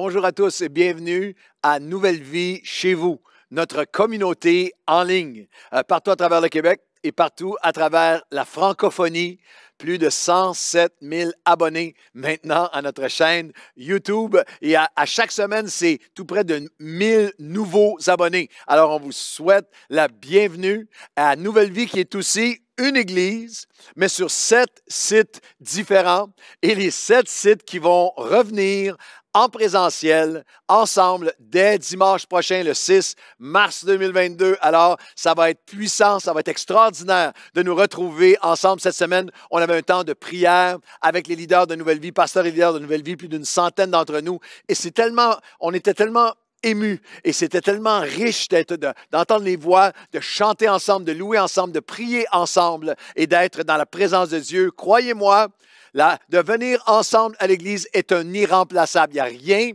Bonjour à tous et bienvenue à Nouvelle Vie chez vous, notre communauté en ligne, partout à travers le Québec et partout à travers la francophonie. Plus de 107 000 abonnés maintenant à notre chaîne YouTube. Et à chaque semaine, c'est tout près de 1000 nouveaux abonnés. Alors, on vous souhaite la bienvenue à Nouvelle Vie qui est aussi une église, mais sur 7 sites différents. Et les 7 sites qui vont revenir en présentiel, ensemble, dès dimanche prochain, le 6 mars 2022. Alors, ça va être puissant, ça va être extraordinaire de nous retrouver ensemble cette semaine. On avait un temps de prière avec les leaders de Nouvelle Vie, pasteurs et leaders de Nouvelle Vie, plus d'une centaine d'entre nous. Et on était tellement émus et c'était tellement riche d'entendre les voix, de chanter ensemble, de louer ensemble, de prier ensemble et d'être dans la présence de Dieu. Croyez-moi, de venir ensemble à l'Église est un irremplaçable. Il n'y a rien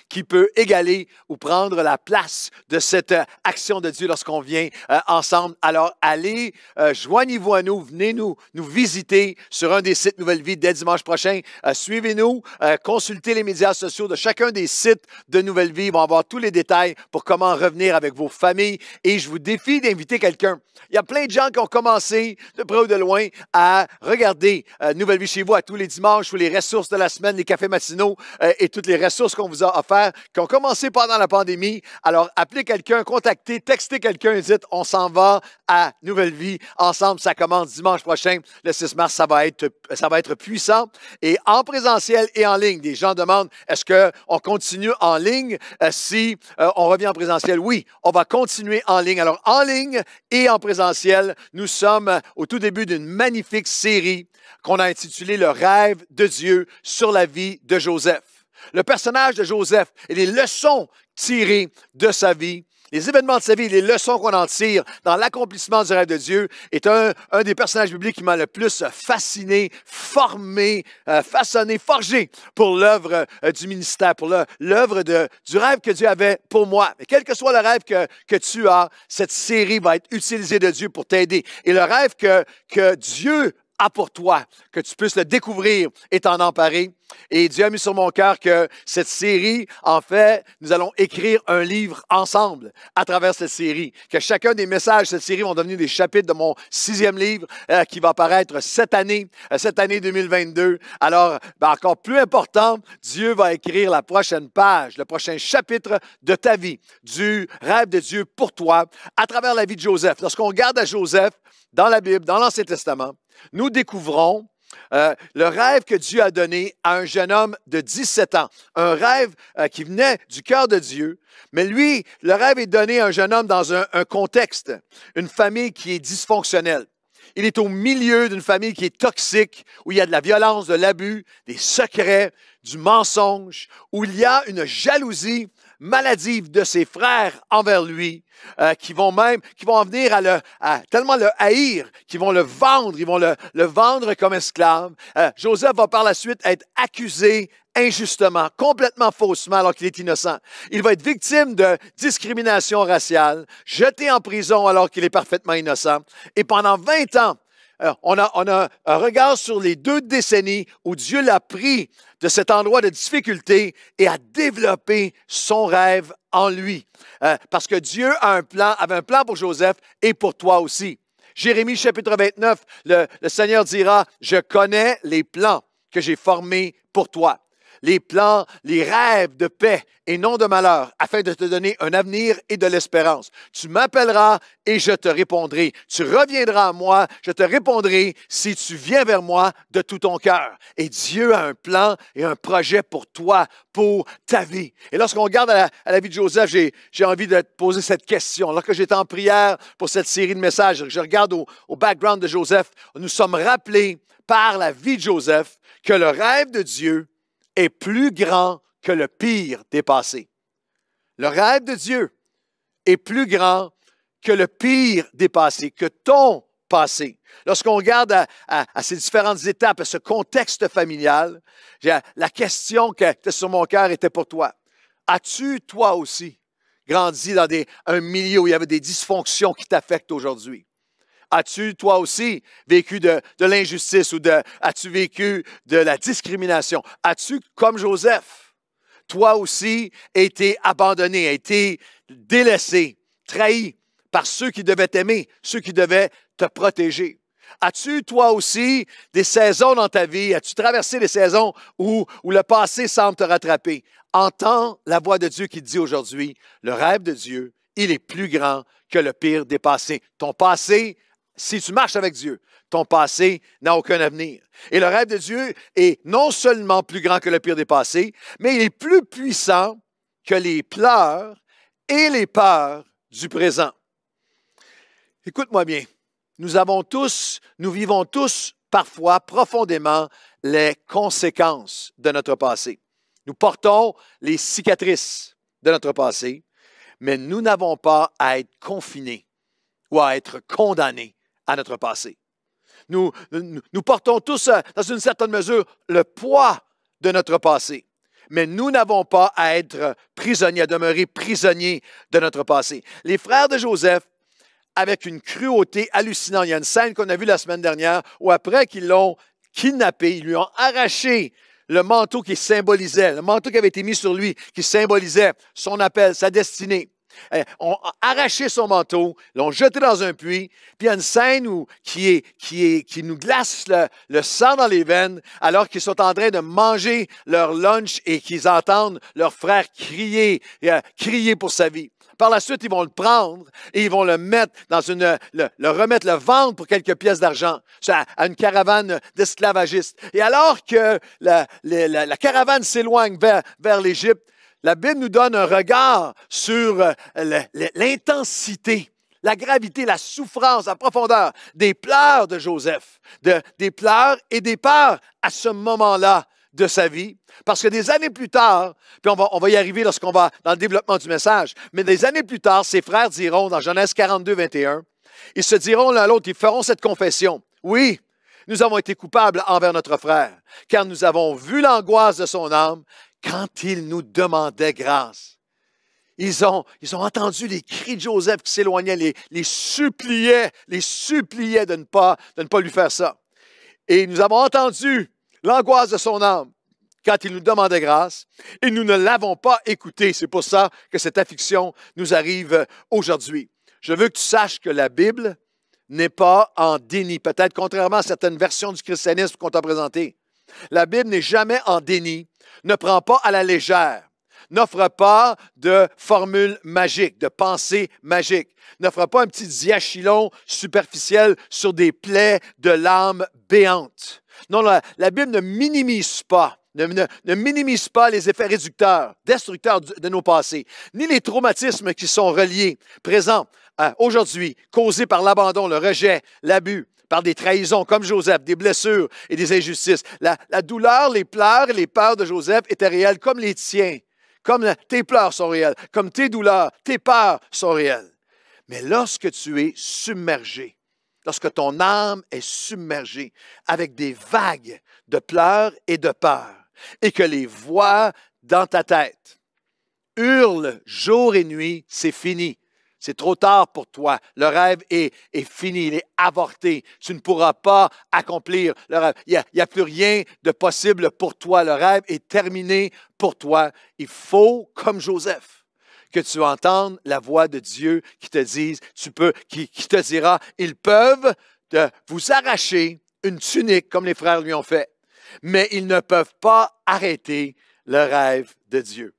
qui peut égaler ou prendre la place de cette action de Dieu lorsqu'on vient ensemble. Alors, allez, joignez-vous à nous, venez nous visiter sur un des sites Nouvelle Vie dès dimanche prochain. Suivez-nous, consultez les médias sociaux de chacun des sites de Nouvelle Vie. Ils vont avoir tous les détails pour comment revenir avec vos familles. Et je vous défie d'inviter quelqu'un. Il y a plein de gens qui ont commencé, de près ou de loin, à regarder Nouvelle Vie chez vous à tous les dimanches, ou les ressources de la semaine, les cafés matinaux et toutes les ressources qu'on vous a offertes, qui ont commencé pendant la pandémie. Alors, appelez quelqu'un, contactez, textez quelqu'un et dites, on s'en va à Nouvelle Vie ensemble. Ça commence dimanche prochain, le 6 mars. Ça va être puissant. Et en présentiel et en ligne, des gens demandent, est-ce qu'on continue en ligne si on revient en présentiel? Oui, on va continuer en ligne. Alors, en ligne et en présentiel, nous sommes au tout début d'une magnifique série qu'on a intitulée « Le rêve de Dieu sur la vie de Joseph ». Le personnage de Joseph et les leçons tirées de sa vie, les événements de sa vie et les leçons qu'on en tire dans l'accomplissement du rêve de Dieu est un des personnages bibliques qui m'a le plus fasciné, formé, façonné, forgé pour l'œuvre du ministère, pour l'œuvre du rêve que Dieu avait pour moi. Et quel que soit le rêve que tu as, cette série va être utilisée de Dieu pour t'aider. Et le rêve que Dieu a pour toi, que tu puisses le découvrir et t'en emparer. Et Dieu a mis sur mon cœur que cette série, en fait, nous allons écrire un livre ensemble à travers cette série. Que chacun des messages de cette série vont devenir des chapitres de mon 6e livre qui va paraître cette année 2022. Alors, encore plus important, Dieu va écrire la prochaine page, le prochain chapitre de ta vie, du rêve de Dieu pour toi, à travers la vie de Joseph. Lorsqu'on regarde à Joseph dans la Bible, dans l'Ancien Testament, nous découvrons le rêve que Dieu a donné à un jeune homme de 17 ans. Un rêve qui venait du cœur de Dieu. Mais lui, le rêve est donné à un jeune homme dans un contexte, une famille qui est dysfonctionnelle. Il est au milieu d'une famille qui est toxique, où il y a de la violence, de l'abus, des secrets, du mensonge, où il y a une jalousie maladive de ses frères envers lui, qui vont en venir à tellement le haïr, qu'ils vont le vendre, ils vont le vendre comme esclave. Joseph va par la suite être accusé injustement, complètement faussement, alors qu'il est innocent. Il va être victime de discrimination raciale, jeté en prison alors qu'il est parfaitement innocent. Et pendant 20 ans, on a un regard sur les 2 décennies où Dieu l'a pris de cet endroit de difficulté et a développé son rêve en lui. Parce que Dieu avait un plan pour Joseph et pour toi aussi. Jérémie chapitre 29, le Seigneur dira, « Je connais les plans que j'ai formés pour toi. » Les plans, les rêves de paix et non de malheur, afin de te donner un avenir et de l'espérance. Tu m'appelleras et je te répondrai. Tu reviendras à moi, je te répondrai si tu viens vers moi de tout ton cœur. Et Dieu a un plan et un projet pour toi, pour ta vie. Et lorsqu'on regarde à la vie de Joseph, j'ai envie de te poser cette question. Alors que j'étais en prière pour cette série de messages, je regarde au background de Joseph, nous sommes rappelés par la vie de Joseph que le rêve de Dieu est plus grand que le pire des passés. Le rêve de Dieu est plus grand que le pire des passés, que ton passé. Lorsqu'on regarde à ces différentes étapes, à ce contexte familial, la question qui était sur mon cœur était pour toi. As-tu, toi aussi, grandi dans un milieu où il y avait des dysfonctions qui t'affectent aujourd'hui? As-tu, toi aussi, vécu de l'injustice ou as-tu vécu de la discrimination? As-tu, comme Joseph, toi aussi, été abandonné, été délaissé, trahi par ceux qui devaient t'aimer, ceux qui devaient te protéger? As-tu, toi aussi, des saisons dans ta vie? As-tu traversé des saisons où le passé semble te rattraper? Entends la voix de Dieu qui te dit aujourd'hui, le rêve de Dieu, il est plus grand que le pire des passés. Ton passé, si tu marches avec Dieu, ton passé n'a aucun avenir. Et le rêve de Dieu est non seulement plus grand que le pire des passés, mais il est plus puissant que les pleurs et les peurs du présent. Écoute-moi bien. Nous vivons tous parfois profondément les conséquences de notre passé. Nous portons les cicatrices de notre passé, mais nous n'avons pas à être confinés ou à être condamnés à notre passé. Nous portons tous, dans une certaine mesure, le poids de notre passé, mais nous n'avons pas à être prisonniers, à demeurer prisonniers de notre passé. Les frères de Joseph, avec une cruauté hallucinante. Il y a une scène qu'on a vue la semaine dernière où après qu'ils l'ont kidnappé, ils lui ont arraché le manteau qui symbolisait, le manteau qui avait été mis sur lui, qui symbolisait son appel, sa destinée. Ils ont arraché son manteau, l'ont jeté dans un puits, puis il y a une scène qui nous glace le sang dans les veines alors qu'ils sont en train de manger leur lunch et qu'ils entendent leur frère crier pour sa vie. Par la suite, ils vont le prendre et ils vont le mettre le vendre pour quelques pièces d'argent à une caravane d'esclavagistes. Et alors que la caravane s'éloigne vers l'Égypte, la Bible nous donne un regard sur l'intensité, la gravité, la souffrance, la profondeur des pleurs de Joseph, des pleurs et des peurs à ce moment-là de sa vie. Parce que des années plus tard, puis on va y arriver lorsqu'on va dans le développement du message, mais des années plus tard, ses frères diront, dans Genèse 42, 21, ils se diront l'un à l'autre, ils feront cette confession. Oui, nous avons été coupables envers notre frère, car nous avons vu l'angoisse de son âme quand il nous demandait grâce. Ils ont entendu les cris de Joseph qui s'éloignaient, les suppliaient de ne pas lui faire ça. Et nous avons entendu l'angoisse de son âme quand il nous demandait grâce, et nous ne l'avons pas écouté. C'est pour ça que cette affliction nous arrive aujourd'hui. Je veux que tu saches que la Bible n'est pas en déni, peut-être contrairement à certaines versions du christianisme qu'on t'a présentées. La Bible n'est jamais en déni, ne prend pas à la légère, n'offre pas de formule magique, de pensée magique, n'offre pas un petit diachylon superficiel sur des plaies de l'âme béante. Non, la Bible ne minimise pas. Ne minimise pas les effets réducteurs, destructeurs de nos passés, ni les traumatismes qui sont reliés, présents aujourd'hui, causés par l'abandon, le rejet, l'abus, par des trahisons comme Joseph, des blessures et des injustices. La douleur, les pleurs et les peurs de Joseph étaient réelles comme les tiens, comme tes pleurs sont réelles, comme tes douleurs, tes peurs sont réelles. Mais lorsque tu es submergé, lorsque ton âme est submergée avec des vagues de pleurs et de peurs, et que les voix dans ta tête hurlent jour et nuit, c'est fini. C'est trop tard pour toi. Le rêve est fini, il est avorté. Tu ne pourras pas accomplir le rêve. Il n'y a plus rien de possible pour toi. Le rêve est terminé pour toi. Il faut, comme Joseph, que tu entendes la voix de Dieu qui te dise, qui te dira, ils peuvent vous arracher une tunique comme les frères lui ont fait, mais ils ne peuvent pas arrêter le rêve de Dieu.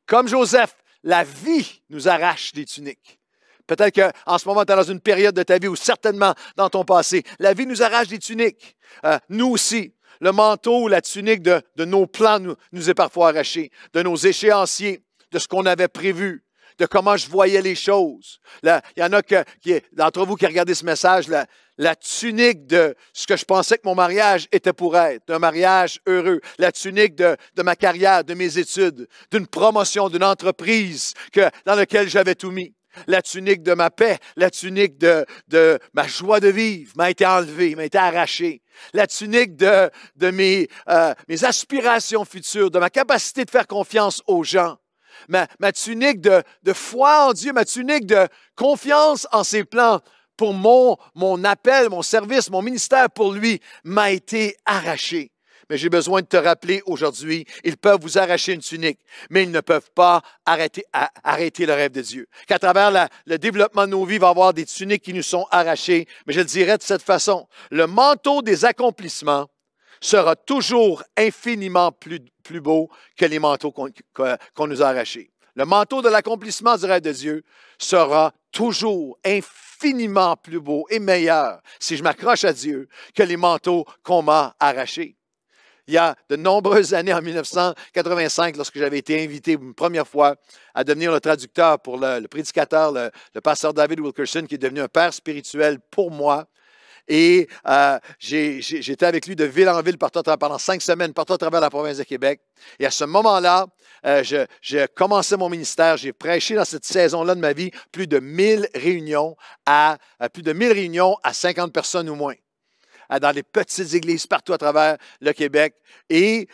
Comme Joseph, la vie nous arrache des tuniques. Peut-être qu'en ce moment, tu es dans une période de ta vie ou certainement dans ton passé, la vie nous arrache des tuniques. Nous aussi, le manteau ou la tunique de nos plans nous est parfois arraché, de nos échéanciers, de ce qu'on avait prévu, de comment je voyais les choses. Il y en a d'entre vous qui regardez ce message, la tunique de ce que je pensais que mon mariage était pour être, un mariage heureux, la tunique de ma carrière, de mes études, d'une promotion, d'une entreprise dans laquelle j'avais tout mis. La tunique de ma paix, la tunique de ma joie de vivre m'a été enlevée, m'a été arrachée. La tunique de mes aspirations futures, de ma capacité de faire confiance aux gens. Ma tunique de foi en Dieu, ma tunique de confiance en ses plans pour mon appel, mon service, mon ministère pour lui m'a été arrachée. Mais j'ai besoin de te rappeler aujourd'hui, ils peuvent vous arracher une tunique, mais ils ne peuvent pas arrêter le rêve de Dieu. Qu'à travers le développement de nos vies, il va y avoir des tuniques qui nous sont arrachées. Mais je le dirais de cette façon, le manteau des accomplissements sera toujours infiniment plus beau que les manteaux qu'on nous a arrachés. Le manteau de l'accomplissement du rêve de Dieu sera toujours infiniment plus beau et meilleur si je m'accroche à Dieu que les manteaux qu'on m'a arrachés. Il y a de nombreuses années, en 1985, lorsque j'avais été invité une première fois à devenir le traducteur pour le prédicateur, le pasteur David Wilkerson, qui est devenu un père spirituel pour moi. Et j'étais avec lui de ville en ville pendant 5 semaines, partout à travers la province de Québec. Et à ce moment-là, je commençais mon ministère. J'ai prêché dans cette saison-là de ma vie plus de 1000 réunions à 50 personnes ou moins, dans les petites églises partout à travers le Québec. Et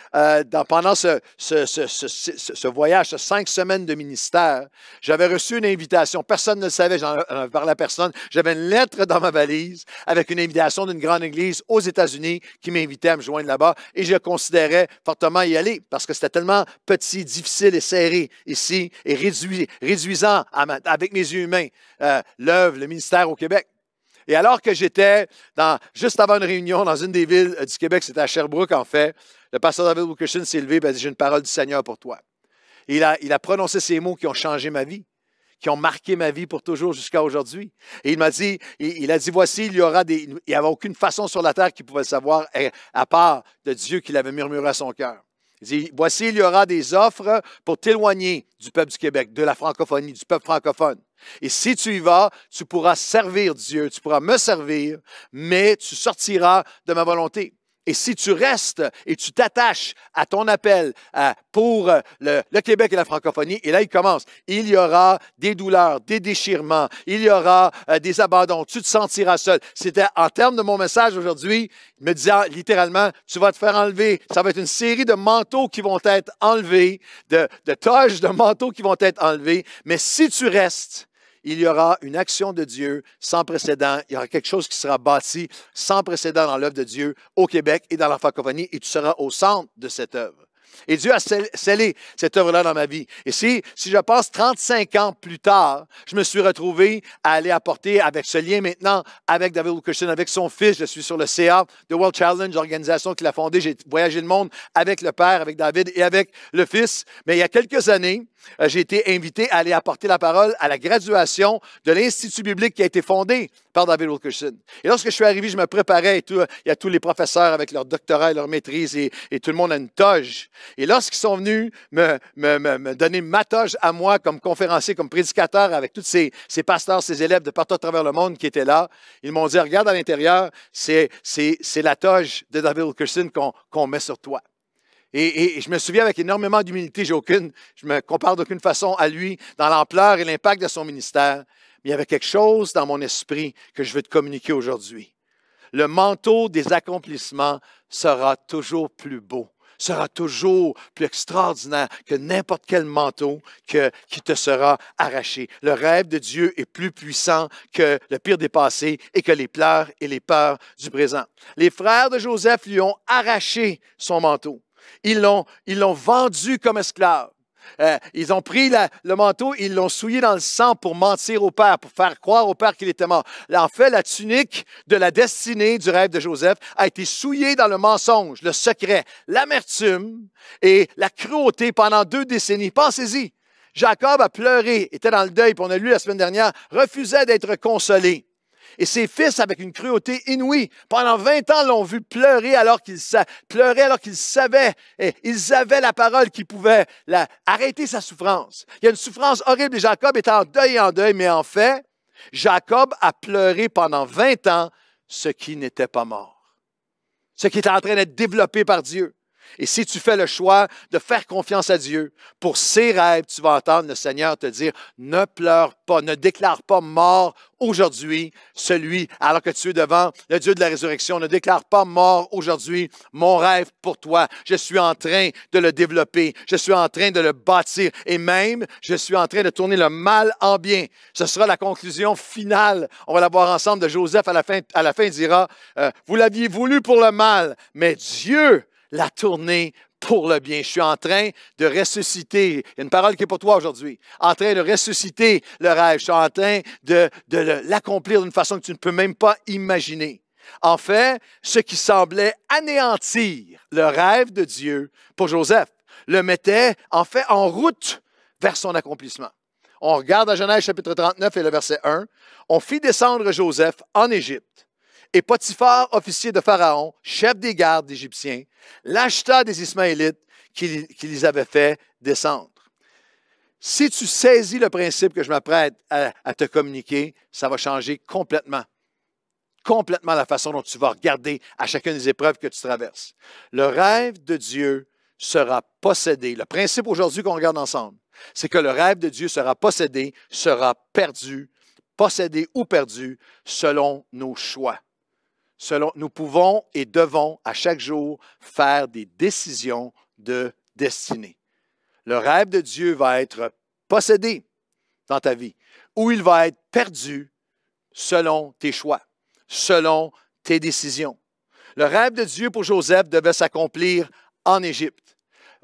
pendant ce voyage, ce 5 semaines de ministère, j'avais reçu une invitation. Personne ne le savait, j'en avais parlé à personne. J'avais une lettre dans ma valise avec une invitation d'une grande église aux États-Unis qui m'invitait à me joindre là-bas. Et je considérais fortement y aller parce que c'était tellement petit, difficile et serré ici et réduisant avec mes yeux humains l'œuvre, le ministère au Québec. Et alors que j'étais juste avant une réunion dans une des villes du Québec, c'était à Sherbrooke en fait, le pasteur David Wilkerson s'est levé et a dit « J'ai une parole du Seigneur pour toi ». Il a prononcé ces mots qui ont changé ma vie, qui ont marqué ma vie pour toujours jusqu'à aujourd'hui. Et il a dit « Voici, il n'y avait aucune façon sur la terre qu'il pouvait le savoir à part de Dieu qui l'avait murmuré à son cœur. » Il dit « Voici, il y aura des offres pour t'éloigner du peuple du Québec, de la francophonie, du peuple francophone. Et si tu y vas, tu pourras servir Dieu, tu pourras me servir, mais tu sortiras de ma volonté. Et si tu restes et tu t'attaches à ton appel pour le Québec et la francophonie, et là, il commence. Il y aura des douleurs, des déchirements, il y aura des abandons, tu te sentiras seul. » C'était en termes de mon message aujourd'hui, il me disait littéralement, tu vas te faire enlever. Ça va être une série de manteaux qui vont être enlevés, de toges de manteaux qui vont être enlevés. Mais si tu restes, il y aura une action de Dieu sans précédent. Il y aura quelque chose qui sera bâti sans précédent dans l'œuvre de Dieu au Québec et dans la francophonie, et tu seras au centre de cette œuvre. Et Dieu a scellé cette œuvre-là dans ma vie. Et si je pense 35 ans plus tard, je me suis retrouvé à aller apporter avec ce lien maintenant avec David Wilkerson, avec son fils. Je suis sur le CA de World Challenge, l'organisation qu'il a fondée. J'ai voyagé le monde avec le père, avec David et avec le fils. Mais il y a quelques années, j'ai été invité à aller apporter la parole à la graduation de l'Institut biblique qui a été fondé par David Wilkerson. Et lorsque je suis arrivé, je me préparais et il y a tous les professeurs avec leur doctorat et leur maîtrise et tout le monde a une toge. Et lorsqu'ils sont venus me donner ma toge à moi comme conférencier, comme prédicateur avec tous ces pasteurs, ces élèves de partout à travers le monde qui étaient là, ils m'ont dit, regarde à l'intérieur, c'est la toge de David Wilkerson qu'on met sur toi. Et je me souviens avec énormément d'humilité, je me compare d'aucune façon à lui dans l'ampleur et l'impact de son ministère, mais il y avait quelque chose dans mon esprit que je veux te communiquer aujourd'hui. Le manteau des accomplissements sera toujours plus beau, sera toujours plus extraordinaire que n'importe quel manteau qui te sera arraché. Le rêve de Dieu est plus puissant que le pire des passés et que les pleurs et les peurs du présent. Les frères de Joseph lui ont arraché son manteau. Ils l'ont vendu comme esclave. Ils ont pris le manteau, ils l'ont souillé dans le sang pour mentir au père, pour faire croire au père qu'il était mort. En fait, la tunique de la destinée du rêve de Joseph a été souillée dans le mensonge, le secret, l'amertume et la cruauté pendant 2 décennies. Pensez-y, Jacob a pleuré, était dans le deuil, puis on a lu la semaine dernière, refusait d'être consolé. Et ses fils, avec une cruauté inouïe, pendant 20 ans, l'ont vu pleurer alors qu'ils savaient, et ils avaient la parole qui pouvait arrêter sa souffrance. Il y a une souffrance horrible et Jacob est en deuil, mais en fait, Jacob a pleuré pendant 20 ans ce qui n'était pas mort, ce qui était en train d'être développé par Dieu. Et si tu fais le choix de faire confiance à Dieu pour ses rêves, tu vas entendre le Seigneur te dire, ne pleure pas, ne déclare pas mort aujourd'hui celui, alors que tu es devant le Dieu de la résurrection, ne déclare pas mort aujourd'hui mon rêve pour toi. Je suis en train de le développer, je suis en train de le bâtir et même, je suis en train de tourner le mal en bien. Ce sera la conclusion finale. On va la voir ensemble de Joseph à la fin il dira, vous l'aviez voulu pour le mal, mais Dieu la tourner pour le bien. Je suis en train de ressusciter. Il y a une parole qui est pour toi aujourd'hui. En train de ressusciter le rêve. Je suis en train de l'accomplir d'une façon que tu ne peux même pas imaginer. En fait, ce qui semblait anéantir le rêve de Dieu pour Joseph le mettait en fait en route vers son accomplissement. On regarde à Genèse chapitre 39 et le verset 1. On fit descendre Joseph en Égypte. Et Potiphar, officier de Pharaon, chef des gardes d'Égyptiens, l'acheta des Ismaélites qui les avaient fait descendre. Si tu saisis le principe que je m'apprête à te communiquer, ça va changer complètement la façon dont tu vas regarder à chacune des épreuves que tu traverses. Le rêve de Dieu sera possédé. Le principe aujourd'hui qu'on regarde ensemble, c'est que le rêve de Dieu sera possédé, sera perdu, possédé ou perdu selon nos choix. Nous pouvons et devons à chaque jour faire des décisions de destinée. Le rêve de Dieu va être possédé dans ta vie ou il va être perdu selon tes choix, selon tes décisions. Le rêve de Dieu pour Joseph devait s'accomplir en Égypte.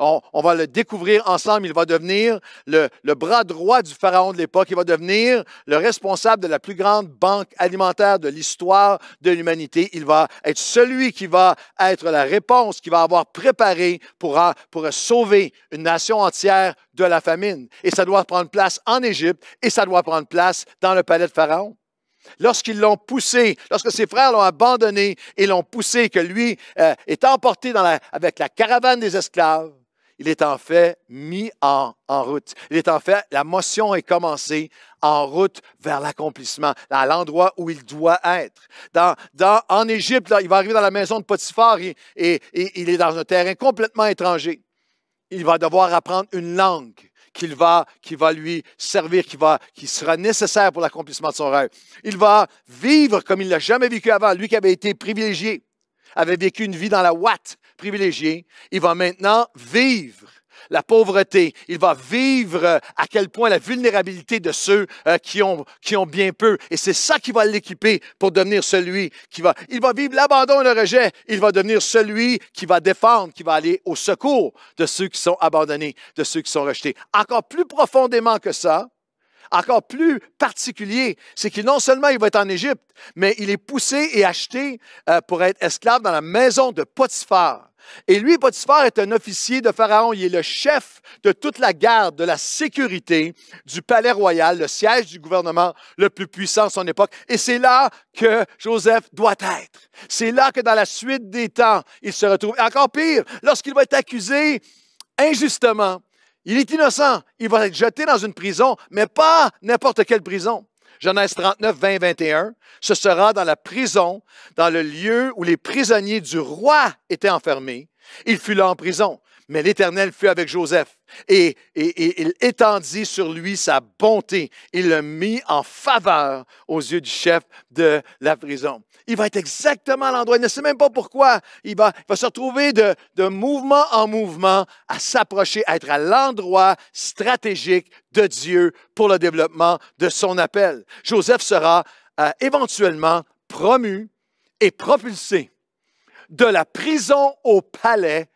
On va le découvrir ensemble. Il va devenir le bras droit du pharaon de l'époque. Il va devenir le responsable de la plus grande banque alimentaire de l'histoire de l'humanité. Il va être celui qui va être la réponse, qui va avoir préparé pour sauver une nation entière de la famine. Et ça doit prendre place en Égypte et ça doit prendre place dans le palais de Pharaon. Lorsqu'ils l'ont poussé, lorsque ses frères l'ont abandonné et l'ont poussé, que lui est emporté avec la caravane des esclaves, il est en fait mis en route. Il est en fait, la motion est commencée en route vers l'accomplissement, à l'endroit où il doit être. En Égypte, là, il va arriver dans la maison de Potiphar et il est dans un terrain complètement étranger. Il va devoir apprendre une langue qui va lui servir, qui sera nécessaire pour l'accomplissement de son rêve. Il va vivre comme il ne l'a jamais vécu avant. Lui qui avait été privilégié, avait vécu une vie dans la ouate privilégiée, il va maintenant vivre la pauvreté. Il va vivre à quel point la vulnérabilité de ceux qui ont bien peu. Et c'est ça qui va l'équiper pour devenir celui il va vivre l'abandon et le rejet. Il va devenir celui qui va défendre, qui va aller au secours de ceux qui sont abandonnés, de ceux qui sont rejetés. Encore plus profondément que ça, encore plus particulier, c'est qu'il non seulement il va être en Égypte, mais il est poussé et acheté pour être esclave dans la maison de Potiphar. Et lui, Potiphar, est un officier de Pharaon. Il est le chef de toute la garde, de la sécurité du palais royal, le siège du gouvernement le plus puissant de son époque. Et c'est là que Joseph doit être. C'est là que dans la suite des temps, il se retrouve. Et encore pire, lorsqu'il va être accusé injustement, il est innocent. Il va être jeté dans une prison, mais pas n'importe quelle prison. Genèse 39, 20 et 21, ce sera dans la prison, dans le lieu où les prisonniers du roi étaient enfermés. Il fut là en prison, mais l'Éternel fut avec Joseph et il étendit sur lui sa bonté. Il le mit en faveur aux yeux du chef de la prison. Il va être exactement à l'endroit, il ne sait même pas pourquoi. Il va se retrouver de mouvement en mouvement à s'approcher, à être à l'endroit stratégique de Dieu pour le développement de son appel. Joseph sera éventuellement promu et propulsé de la prison au palais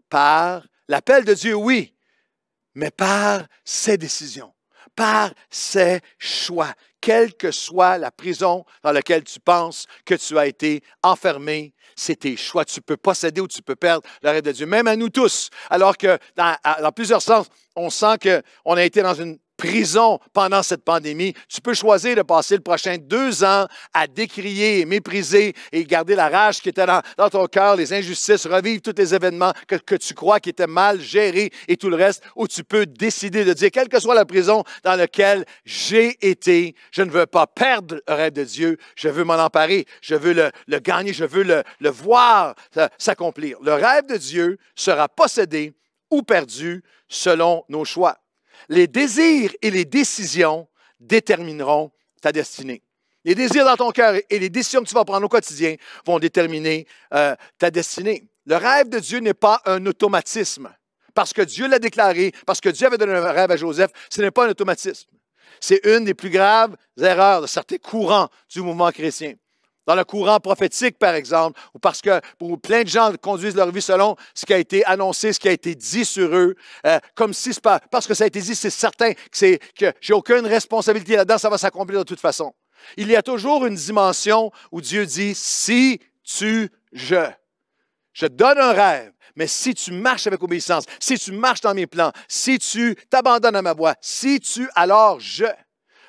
par l'appel de Dieu, oui, mais par ses décisions, par ses choix. Quelle que soit la prison dans laquelle tu penses que tu as été enfermé, c'est tes choix. Tu peux posséder ou tu peux perdre le rêve de Dieu. Même à nous tous, alors que dans plusieurs sens, on sent qu'on a été dans une prison pendant cette pandémie. Tu peux choisir de passer le prochain 2 ans à décrier et mépriser et garder la rage qui était dans ton cœur, les injustices, revivre tous les événements que tu crois qui étaient mal gérés et tout le reste, ou tu peux décider de dire, quelle que soit la prison dans laquelle j'ai été, je ne veux pas perdre le rêve de Dieu, je veux m'en emparer, je veux le gagner, je veux le voir s'accomplir. Le rêve de Dieu sera possédé ou perdu selon nos choix. Les désirs et les décisions détermineront ta destinée. Les désirs dans ton cœur et les décisions que tu vas prendre au quotidien vont déterminer ta destinée. Le rêve de Dieu n'est pas un automatisme. Parce que Dieu l'a déclaré, parce que Dieu avait donné un rêve à Joseph, ce n'est pas un automatisme. C'est une des plus graves erreurs de certains courants du mouvement chrétien. dans le courant prophétique, par exemple, ou parce que pour plein de gens conduisent leur vie selon ce qui a été annoncé, ce qui a été dit sur eux, comme si c'est pas parce que ça a été dit, c'est certain que j'ai aucune responsabilité là-dedans, ça va s'accomplir de toute façon. Il y a toujours une dimension où Dieu dit, si je donne un rêve, mais si tu marches avec obéissance, si tu marches dans mes plans, si tu t'abandonnes à ma voix, alors je.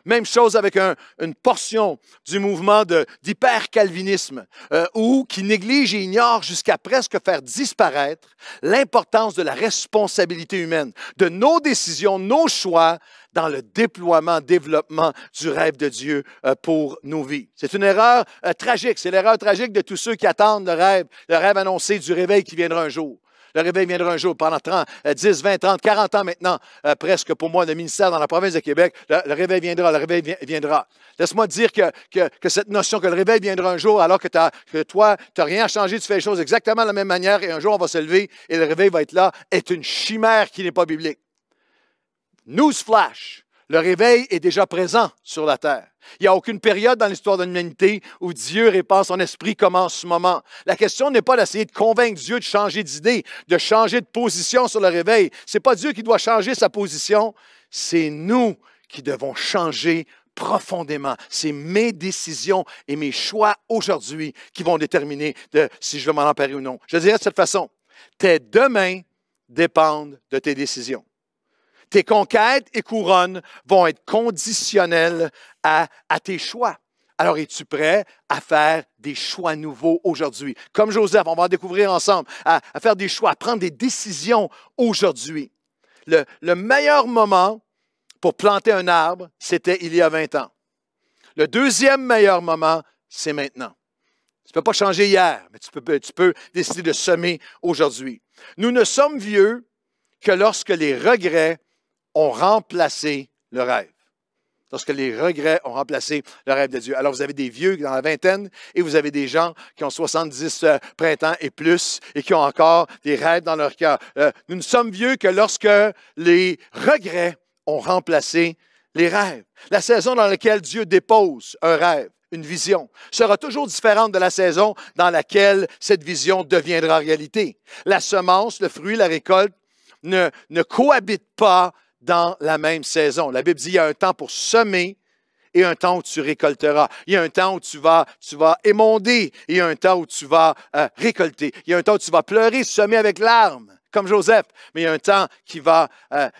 Même chose avec une portion du mouvement d'hyper-calvinisme ou qui néglige et ignore jusqu'à presque faire disparaître l'importance de la responsabilité humaine, de nos décisions, nos choix dans le déploiement, développement du rêve de Dieu pour nos vies. C'est une erreur tragique. C'est l'erreur tragique de tous ceux qui attendent le rêve annoncé du réveil qui viendra un jour. Le réveil viendra un jour, pendant 10, 20, 30, 40 ans maintenant, presque pour moi, le ministère dans la province de Québec, le réveil viendra, le réveil viendra. Laisse-moi te dire que cette notion que le réveil viendra un jour, alors que toi, tu n'as rien à changer, tu fais les choses exactement de la même manière, et un jour on va se lever et le réveil va être là, est une chimère qui n'est pas biblique. Newsflash! Le réveil est déjà présent sur la terre. Il n'y a aucune période dans l'histoire de l'humanité où Dieu répand son esprit comme en ce moment. La question n'est pas d'essayer de convaincre Dieu de changer d'idée, de changer de position sur le réveil. Ce n'est pas Dieu qui doit changer sa position, c'est nous qui devons changer profondément. C'est mes décisions et mes choix aujourd'hui qui vont déterminer si je vais m'en emparer ou non. Je dirais de cette façon, tes demain dépendent de tes décisions. Tes conquêtes et couronnes vont être conditionnelles à tes choix. Alors, es-tu prêt à faire des choix nouveaux aujourd'hui? Comme Joseph, on va en découvrir ensemble, à faire des choix, à prendre des décisions aujourd'hui. Le meilleur moment pour planter un arbre, c'était il y a 20 ans. Le deuxième meilleur moment, c'est maintenant. Tu ne peux pas changer hier, mais tu peux décider de semer aujourd'hui. Nous ne sommes vieux que lorsque les regrets ont remplacé le rêve. Lorsque les regrets ont remplacé le rêve de Dieu. Alors, vous avez des vieux dans la vingtaine et vous avez des gens qui ont 70 printemps et plus et qui ont encore des rêves dans leur cœur. Nous ne sommes vieux que lorsque les regrets ont remplacé les rêves. La saison dans laquelle Dieu dépose un rêve, une vision, sera toujours différente de la saison dans laquelle cette vision deviendra réalité. La semence, le fruit, la récolte ne cohabitent pas dans la même saison. La Bible dit qu'il y a un temps pour semer et un temps où tu récolteras. Il y a un temps où tu vas émonder et il y a un temps où tu vas récolter. Il y a un temps où tu vas pleurer, semer avec larmes, comme Joseph. Mais il y a un temps qui va,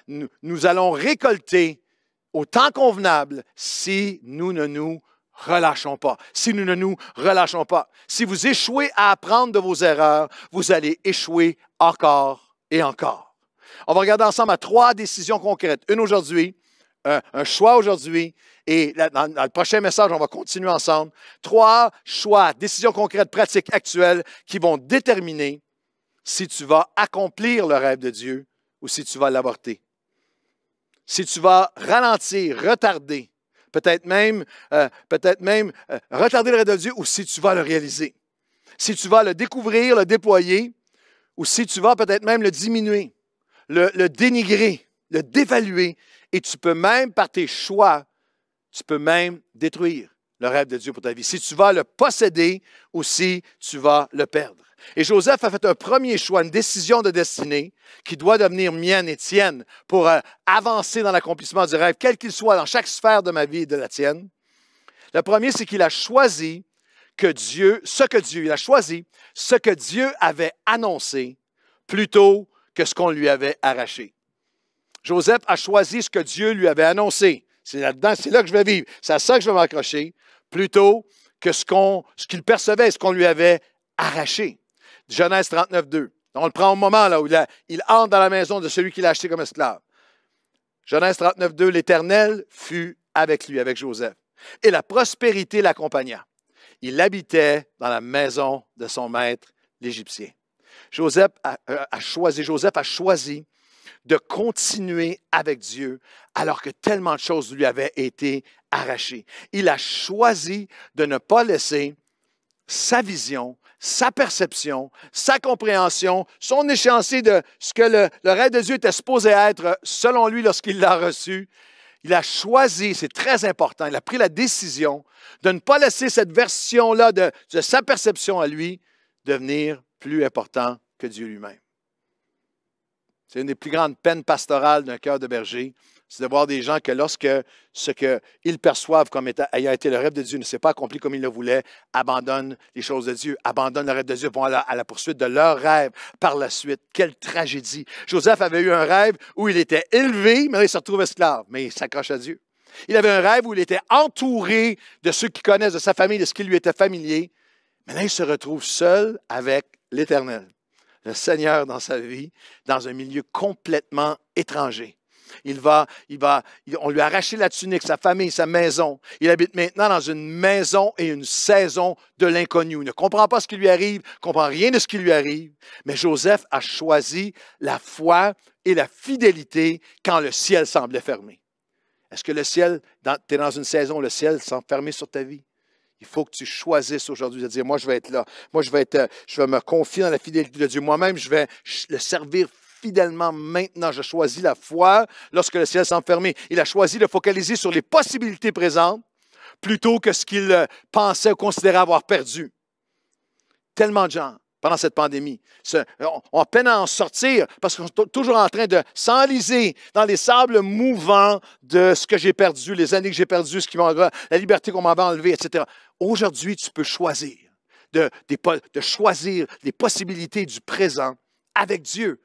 nous allons récolter au temps convenable si nous ne nous relâchons pas. Si nous ne nous relâchons pas. Si vous échouez à apprendre de vos erreurs, vous allez échouer encore et encore. On va regarder ensemble à 3 décisions concrètes. Une aujourd'hui, un choix aujourd'hui, et dans le prochain message, on va continuer ensemble. 3 choix, décisions concrètes, pratiques, actuelles, qui vont déterminer si tu vas accomplir le rêve de Dieu ou si tu vas l'avorter. Si tu vas ralentir, retarder, peut-être même retarder le rêve de Dieu ou si tu vas le réaliser. Si tu vas le découvrir, le déployer, ou si tu vas peut-être même le diminuer. Le dénigrer, le dévaluer, et tu peux même, par tes choix, tu peux même détruire le rêve de Dieu pour ta vie. Si tu vas le posséder ou si tu vas le perdre. Et Joseph a fait un premier choix, une décision de destinée qui doit devenir mienne et tienne pour avancer dans l'accomplissement du rêve, quel qu'il soit, dans chaque sphère de ma vie et de la tienne. Le premier, c'est qu'il a choisi il a choisi ce que Dieu avait annoncé plutôt que ce qu'on lui avait arraché. Joseph a choisi ce que Dieu lui avait annoncé. C'est là-dedans, c'est là que je vais vivre. C'est à ça que je vais m'accrocher, plutôt que ce qu'il percevait, ce qu'on lui avait arraché. Genèse 39, 2. On le prend au moment là où il entre dans la maison de celui qui l'a acheté comme esclave. Genèse 39, 2. L'Éternel fut avec lui, avec Joseph. Et la prospérité l'accompagna. Il habitait dans la maison de son maître, l'Égyptien. Joseph a choisi de continuer avec Dieu alors que tellement de choses lui avaient été arrachées. Il a choisi de ne pas laisser sa vision, sa perception, sa compréhension, son échéancier de ce que le rêve de Dieu était supposé être selon lui lorsqu'il l'a reçu. il a choisi, c'est très important, il a pris la décision de ne pas laisser cette version-là de sa perception à lui devenir plus important que Dieu lui-même. C'est une des plus grandes peines pastorales d'un cœur de berger, c'est de voir des gens que lorsque ce qu'ils perçoivent comme ayant été le rêve de Dieu ne s'est pas accompli comme ils le voulaient, abandonnent les choses de Dieu, abandonnent le rêve de Dieu, vont à la poursuite de leur rêve par la suite. Quelle tragédie! Joseph avait eu un rêve où il était élevé, mais là, il se retrouve esclave, mais il s'accroche à Dieu. Il avait un rêve où il était entouré de ceux qui connaissent, de sa famille, de ce qui lui était familier. Maintenant, il se retrouve seul avec l'Éternel, le Seigneur dans sa vie, dans un milieu complètement étranger. On lui a arraché la tunique, sa famille, sa maison. Il habite maintenant dans une maison et une saison de l'inconnu. Il ne comprend pas ce qui lui arrive, ne comprend rien de ce qui lui arrive. Mais Joseph a choisi la foi et la fidélité quand le ciel semblait fermé. Est-ce que le ciel, tu es dans une saison où le ciel semble fermé sur ta vie? Il faut que tu choisisses aujourd'hui de dire, moi, je vais être là. Moi, je vais me confier dans la fidélité de Dieu. Moi-même, je vais le servir fidèlement maintenant. Je choisis la foi lorsque le ciel semble fermé. Il a choisi de focaliser sur les possibilités présentes plutôt que ce qu'il pensait ou considérait avoir perdu. Tellement de gens, pendant cette pandémie, ont peine à en sortir parce qu'ils sont toujours en train de s'enliser dans les sables mouvants de ce que j'ai perdu, les années que j'ai perdues, la liberté qu'on m'avait enlevée, etc. Aujourd'hui, tu peux choisir de choisir les possibilités du présent avec Dieu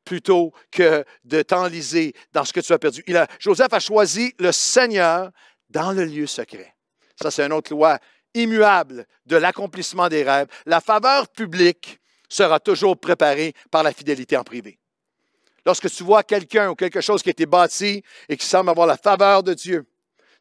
plutôt que de t'enliser dans ce que tu as perdu. Joseph a choisi le Seigneur dans le lieu secret. Ça, c'est une autre loi immuable de l'accomplissement des rêves. La faveur publique sera toujours préparée par la fidélité en privé. Lorsque tu vois quelqu'un ou quelque chose qui a été bâti et qui semble avoir la faveur de Dieu,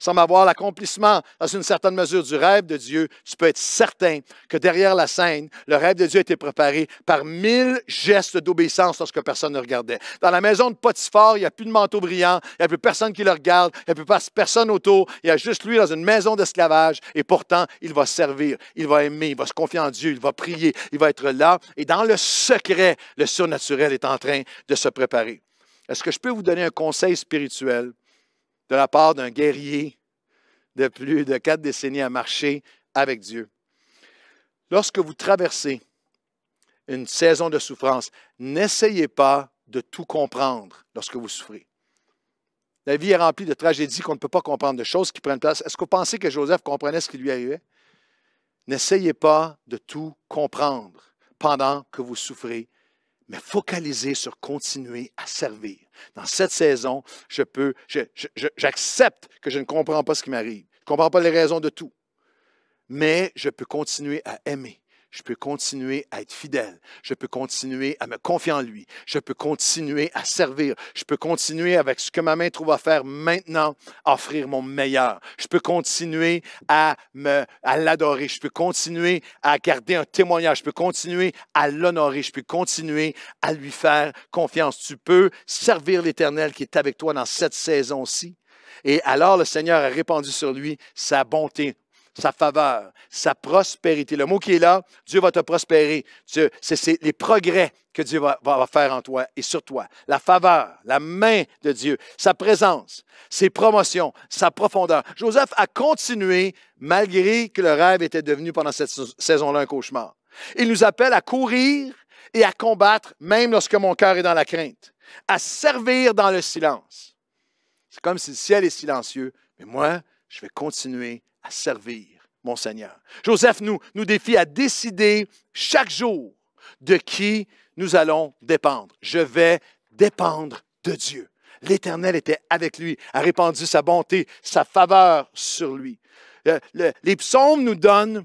semble avoir l'accomplissement dans une certaine mesure du rêve de Dieu, tu peux être certain que derrière la scène, le rêve de Dieu a été préparé par 1000 gestes d'obéissance lorsque personne ne regardait. Dans la maison de Potiphar, il n'y a plus de manteau brillant, il n'y a plus personne qui le regarde, il n'y a plus personne autour, il y a juste lui dans une maison d'esclavage et pourtant, il va servir, il va aimer, il va se confier en Dieu, il va prier, il va être là et dans le secret, le surnaturel est en train de se préparer. Est-ce que je peux vous donner un conseil spirituel de la part d'un guerrier de plus de 4 décennies à marcher avec Dieu? Lorsque vous traversez une saison de souffrance, n'essayez pas de tout comprendre lorsque vous souffrez. La vie est remplie de tragédies qu'on ne peut pas comprendre, de choses qui prennent place. Est-ce que vous pensez que Joseph comprenait ce qui lui arrivait? N'essayez pas de tout comprendre pendant que vous souffrez, mais focalisez sur continuer à servir. Dans cette saison, j'accepte que je ne comprends pas ce qui m'arrive. Je ne comprends pas les raisons de tout. Mais je peux continuer à aimer. Je peux continuer à être fidèle. Je peux continuer à me confier en lui. Je peux continuer à servir. Je peux continuer avec ce que ma main trouve à faire maintenant, à offrir mon meilleur. Je peux continuer à l'adorer. Je peux continuer à garder un témoignage. Je peux continuer à l'honorer. Je peux continuer à lui faire confiance. Tu peux servir l'Éternel qui est avec toi dans cette saison-ci. Et alors le Seigneur a répandu sur lui sa bonté, sa faveur, sa prospérité. Le mot qui est là, Dieu va te prospérer. C'est les progrès que Dieu va faire en toi et sur toi. La faveur, la main de Dieu, sa présence, ses promotions, sa profondeur. Joseph a continué malgré que le rêve était devenu pendant cette saison-là un cauchemar. Il nous appelle à courir et à combattre même lorsque mon cœur est dans la crainte, à servir dans le silence. C'est comme si le ciel est silencieux, mais moi, je vais continuer à servir mon Seigneur. Joseph nous défie à décider chaque jour de qui nous allons dépendre. Je vais dépendre de Dieu. L'Éternel était avec lui, a répandu sa bonté, sa faveur sur lui. Les psaumes nous donnent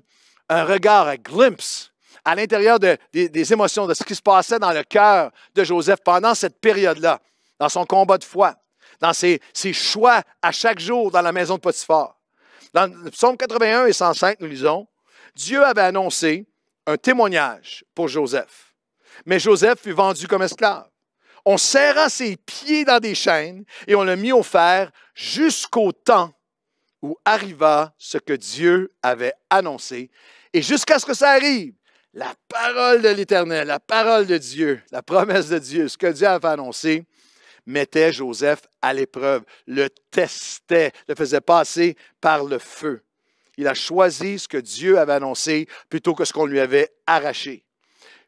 un regard, un glimpse à l'intérieur des émotions, de ce qui se passait dans le cœur de Joseph pendant cette période-là, dans son combat de foi, dans ses choix à chaque jour dans la maison de Potiphar. Dans le psaume 81 et 105, nous lisons, Dieu avait annoncé un témoignage pour Joseph. Mais Joseph fut vendu comme esclave. On serra ses pieds dans des chaînes et on l'a mis au fer jusqu'au temps où arriva ce que Dieu avait annoncé. Et jusqu'à ce que ça arrive, la parole de l'Éternel, la parole de Dieu, la promesse de Dieu, ce que Dieu avait annoncé, mettait Joseph à l'épreuve, le testait, le faisait passer par le feu. Il a choisi ce que Dieu avait annoncé plutôt que ce qu'on lui avait arraché.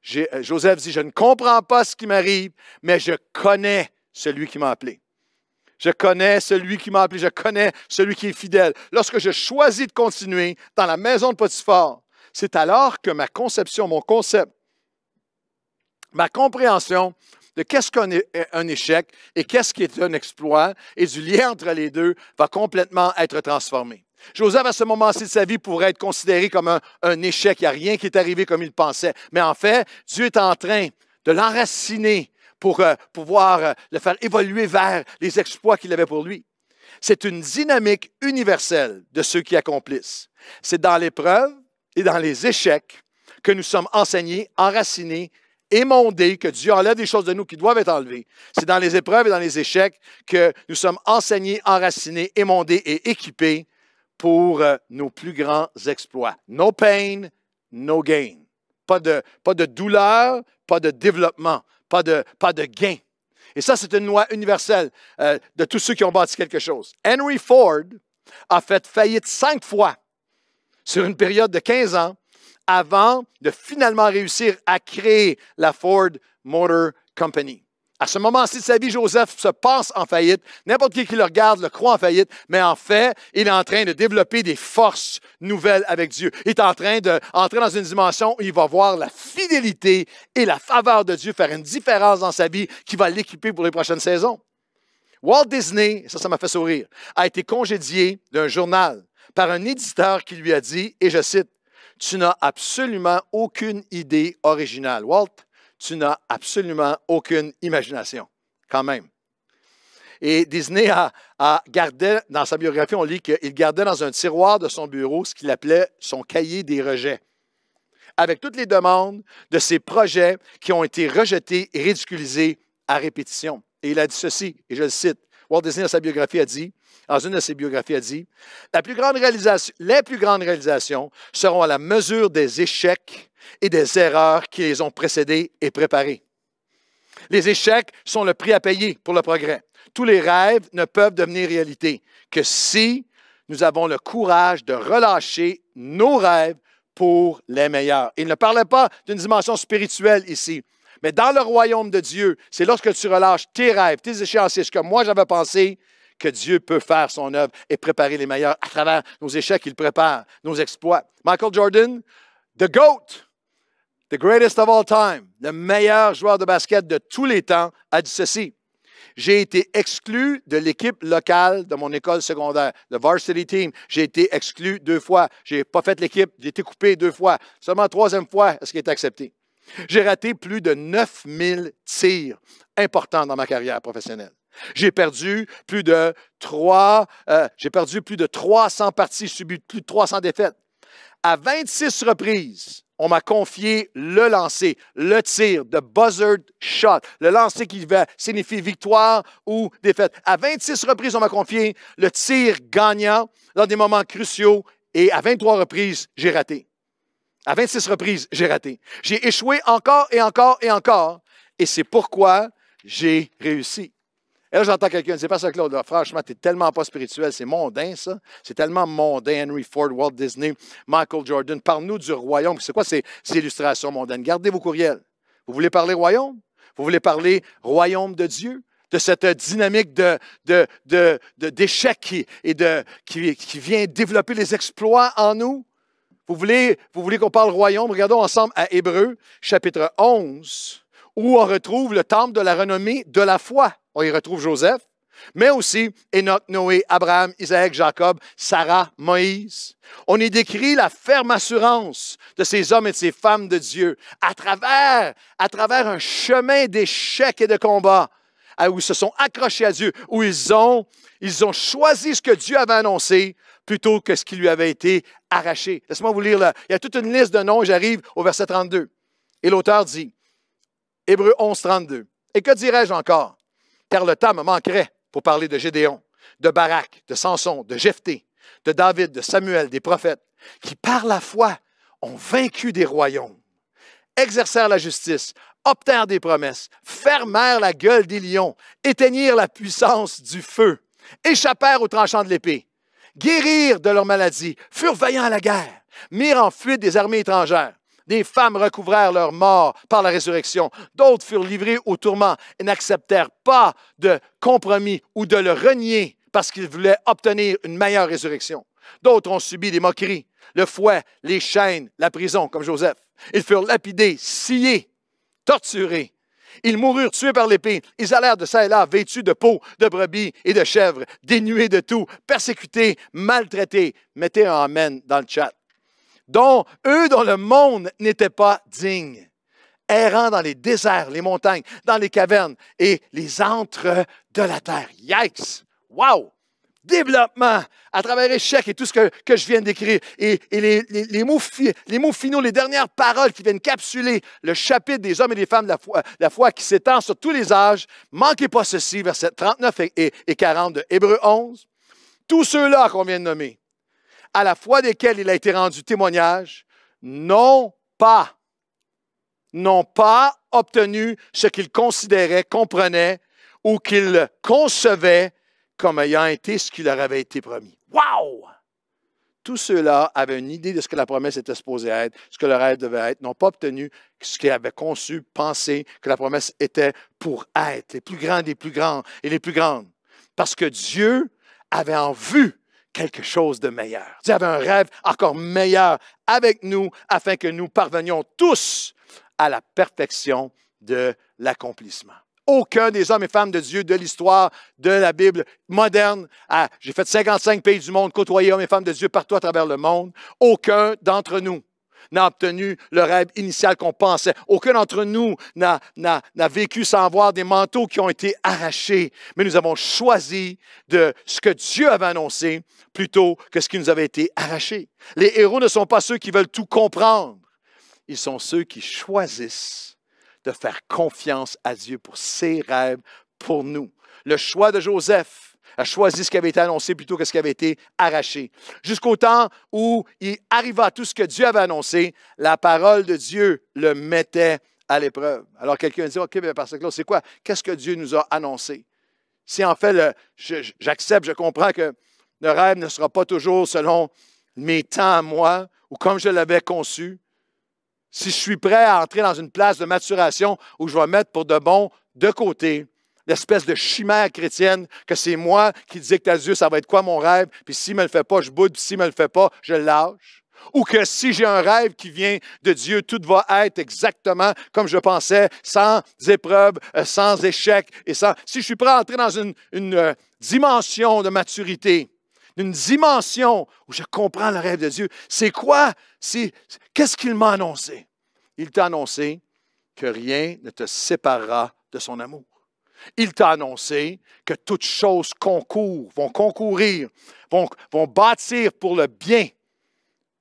Joseph dit, je ne comprends pas ce qui m'arrive, mais je connais celui qui m'a appelé. Je connais celui qui m'a appelé, je connais celui qui est fidèle. Lorsque je choisis de continuer dans la maison de Potiphar, c'est alors que ma conception, mon concept, ma compréhension de qu'est-ce qu'un échec et qu'est-ce qui est un exploit et du lien entre les deux va complètement être transformé. Joseph, à ce moment-ci de sa vie, pourrait être considéré comme un échec. Il n'y a rien qui est arrivé comme il pensait. Mais en fait, Dieu est en train de l'enraciner pour pouvoir le faire évoluer vers les exploits qu'il avait pour lui. C'est une dynamique universelle de ceux qui accomplissent. C'est dans l'épreuve et dans les échecs que nous sommes enseignés, enracinés, émondés, que Dieu enlève des choses de nous qui doivent être enlevées. C'est dans les épreuves et dans les échecs que nous sommes enseignés, enracinés, émondés et équipés pour nos plus grands exploits. No pain, no gain. Pas de douleur, pas de développement, pas de gain. Et ça, c'est une loi universelle de tous ceux qui ont bâti quelque chose. Henry Ford a fait faillite 5 fois sur une période de 15 ans avant de finalement réussir à créer la Ford Motor Company. À ce moment-ci de sa vie, Joseph se pense en faillite. N'importe qui le regarde le croit en faillite, mais en fait, il est en train de développer des forces nouvelles avec Dieu. Il est en train d'entrer dans une dimension où il va voir la fidélité et la faveur de Dieu faire une différence dans sa vie qui va l'équiper pour les prochaines saisons. Walt Disney, ça m'a fait sourire, a été congédié d'un journal par un éditeur qui lui a dit, et je cite, « Tu n'as absolument aucune idée originale. Walt, tu n'as absolument aucune imagination, quand même. » Et Disney a gardé, dans sa biographie, on lit qu'il gardait dans un tiroir de son bureau ce qu'il appelait son cahier des rejets, avec toutes les demandes de ses projets qui ont été rejetés et ridiculisés à répétition. Et il a dit ceci, et je le cite, Walt Disney, dans sa biographie, a dit, dans une de ses biographies, a dit, les plus grandes réalisations seront à la mesure des échecs et des erreurs qui les ont précédés et préparés. Les échecs sont le prix à payer pour le progrès. Tous les rêves ne peuvent devenir réalité que si nous avons le courage de relâcher nos rêves pour les meilleurs. Il ne parlait pas d'une dimension spirituelle ici, mais dans le royaume de Dieu, c'est lorsque tu relâches tes rêves, tes échéanciers, ce que moi j'avais pensé, que Dieu peut faire son œuvre et préparer les meilleurs à travers nos échecs. Il prépare nos exploits. Michael Jordan, the GOAT, the greatest of all time, le meilleur joueur de basket de tous les temps, a dit ceci. J'ai été exclu de l'équipe locale de mon école secondaire, le varsity team. J'ai été exclu 2 fois. Je n'ai pas fait l'équipe. J'ai été coupé 2 fois. Seulement 3e fois, est-ce qu'il est accepté? J'ai raté plus de 9000 tirs importants dans ma carrière professionnelle. J'ai perdu plus de 300 parties, subi plus de 300 défaites. À 26 reprises, on m'a confié le lancer, le tir, the buzzer shot, le lancer qui signifie victoire ou défaite. À 26 reprises, on m'a confié le tir gagnant dans des moments cruciaux et à 23 reprises, j'ai raté. À 26 reprises, j'ai raté. J'ai échoué encore et encore et encore et c'est pourquoi j'ai réussi. Et là, j'entends quelqu'un dire, Pasteur Claude, là, franchement, tu n'es tellement pas spirituel, c'est mondain, ça. C'est tellement mondain. Henry Ford, Walt Disney, Michael Jordan. Parle-nous du royaume. C'est quoi ces illustrations mondaines? Gardez vos courriels. Vous voulez parler royaume? Vous voulez parler royaume de Dieu? De cette dynamique d'échec qui vient développer les exploits en nous? Vous voulez qu'on parle royaume? Regardons ensemble à Hébreux, chapitre 11, où on retrouve le temple de la renommée de la foi. On y retrouve Joseph, mais aussi Enoch, Noé, Abraham, Isaac, Jacob, Sarah, Moïse. On y décrit la ferme assurance de ces hommes et de ces femmes de Dieu à travers un chemin d'échecs et de combats où ils se sont accrochés à Dieu, où ils ont choisi ce que Dieu avait annoncé plutôt que ce qui lui avait été arraché. Laissez-moi vous lire là. Il y a toute une liste de noms, j'arrive au verset 32. Et l'auteur dit, Hébreux 11, 32. Et que dirais-je encore? Car le temps me manquerait pour parler de Gédéon, de Barak, de Samson, de Jephthé, de David, de Samuel, des prophètes, qui par la foi ont vaincu des royaumes, exercèrent la justice, obtinrent des promesses, fermèrent la gueule des lions, éteignirent la puissance du feu, échappèrent aux tranchants de l'épée, guérirent de leur maladie, furent vaillants à la guerre, mirent en fuite des armées étrangères. Des femmes recouvrèrent leur mort par la résurrection. D'autres furent livrés au tourment et n'acceptèrent pas de compromis ou de le renier parce qu'ils voulaient obtenir une meilleure résurrection. D'autres ont subi des moqueries, le fouet, les chaînes, la prison, comme Joseph. Ils furent lapidés, sciés, torturés. Ils moururent tués par l'épée. Ils allèrent de ça et là, vêtus de peau, de brebis et de chèvres, dénués de tout, persécutés, maltraités. Mettez un amen dans le chat. Dont le monde n'était pas digne, errant dans les déserts, les montagnes, dans les cavernes et les antres de la terre. Yikes! Wow! Développement à travers échec et tout ce que je viens d'écrire. Et les mots finaux, les dernières paroles qui viennent capsuler le chapitre des hommes et des femmes de la foi qui s'étend sur tous les âges. Manquez pas ceci, versets 39 et 40 de Hébreux 11. Tous ceux-là qu'on vient de nommer, à la foi desquels il a été rendu témoignage, n'ont pas obtenu ce qu'ils considéraient, comprenaient ou qu'ils concevaient comme ayant été ce qui leur avait été promis. Wow! Tous ceux-là avaient une idée de ce que la promesse était supposée être, ce que le rêve devait être, n'ont pas obtenu ce qu'ils avaient conçu, pensé que la promesse était pour être, les plus grands des plus grands et les plus grandes. Parce que Dieu avait en vue quelque chose de meilleur. Dieu avait un rêve encore meilleur avec nous afin que nous parvenions tous à la perfection de l'accomplissement. Aucun des hommes et femmes de Dieu de l'histoire de la Bible moderne, j'ai fait 55 pays du monde, côtoyé hommes et femmes de Dieu partout à travers le monde, aucun d'entre nous n'a obtenu le rêve initial qu'on pensait. Aucun d'entre nous n'a vécu sans voir des manteaux qui ont été arrachés. Mais nous avons choisi de ce que Dieu avait annoncé plutôt que ce qui nous avait été arraché. Les héros ne sont pas ceux qui veulent tout comprendre. Ils sont ceux qui choisissent de faire confiance à Dieu pour ses rêves, pour nous. Le choix de Joseph a choisi ce qui avait été annoncé plutôt que ce qui avait été arraché. Jusqu'au temps où il arriva à tout ce que Dieu avait annoncé, la parole de Dieu le mettait à l'épreuve. Alors quelqu'un dit, OK, bien, parce que là, c'est quoi? Qu'est-ce que Dieu nous a annoncé? Si en fait, j'accepte, je comprends que le rêve ne sera pas toujours selon mes temps à moi ou comme je l'avais conçu, si je suis prêt à entrer dans une place de maturation où je vais mettre pour de bon de côté l'espèce de chimère chrétienne que c'est moi qui dicte à Dieu ça va être quoi mon rêve, puis s'il ne me le fait pas, je boude, puis s'il ne me le fait pas, je le lâche. Ou que si j'ai un rêve qui vient de Dieu, tout va être exactement comme je pensais, sans épreuves, sans échecs. Si je suis prêt à entrer dans une dimension de maturité, une dimension où je comprends le rêve de Dieu, c'est quoi? Qu'est-ce qu'il m'a annoncé? Il t'a annoncé que rien ne te séparera de son amour. Il t'a annoncé que toutes choses vont concourir, vont bâtir pour le bien,